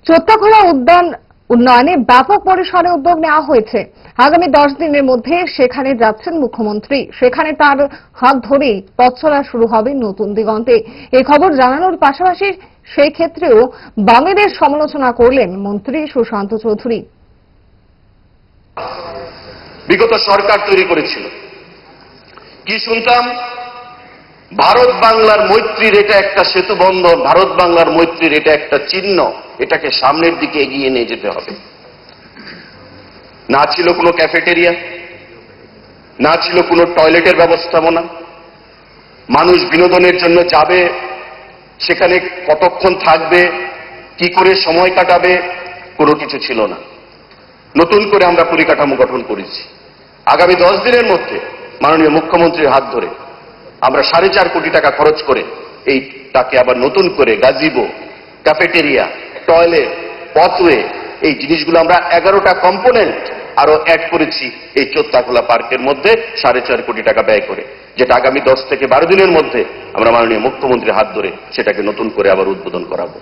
চোত্তাখোলা উদ্যান উন্নয়নে ব্যাপক পরিসরে উদ্যোগ নেওয়া হয়েছে। আগামী 10 দিনের মধ্যে সেখানে যাচ্ছেন মুখ্যমন্ত্রী। সেখানে তার হাত ধরেই পথ চলা শুরু হবে নতুন দিগন্তে। এই খবর জানানোর পাশাপাশি সেই ক্ষেত্রেও বামেদের সমালোচনা করলেন মন্ত্রী সুশান্ত চৌধুরী। বিগত সরকার তৈরি করেছিল, কি শুনতাম? ভারত বাংলার মৈত্রীর এটা একটা সেতু বন্ধন, ভারত বাংলার মৈত্রীর এটা একটা চিহ্ন, এটাকে সামনের দিকে এগিয়ে নিয়ে যেতে হবে। না ছিল কোনো ক্যাফেটেরিয়া, না ছিল কোনো টয়লেটের ব্যবস্থাপনা, মানুষ বিনোদনের জন্য যাবে, সেখানে কতক্ষণ থাকবে, কি করে সময় কাটাবে, কোনো কিছু ছিল না। নতুন করে আমরা পরিকাঠামো গঠন করেছি। আগামী 10 দিনের মধ্যে মাননীয় মুখ্যমন্ত্রীর হাত ধরে আমরা 4.5 কোটি টাকা খরচ করে এইটাকে আবার নতুন করে গাজিবো, ক্যাফেটেরিয়া, টয়লেট, পথওয়ে, এই জিনিসগুলো আমরা 11টা কম্পোনেন্ট আরো অ্যাড করেছি এই চোত্তাখোলা পার্কের মধ্যে 4.5 কোটি টাকা ব্যয় করে, যেটা আগামী 10 থেকে 12 দিনের মধ্যে আমরা মাননীয় মুখ্যমন্ত্রীর হাত ধরে সেটাকে নতুন করে আবার উদ্বোধন করাবো।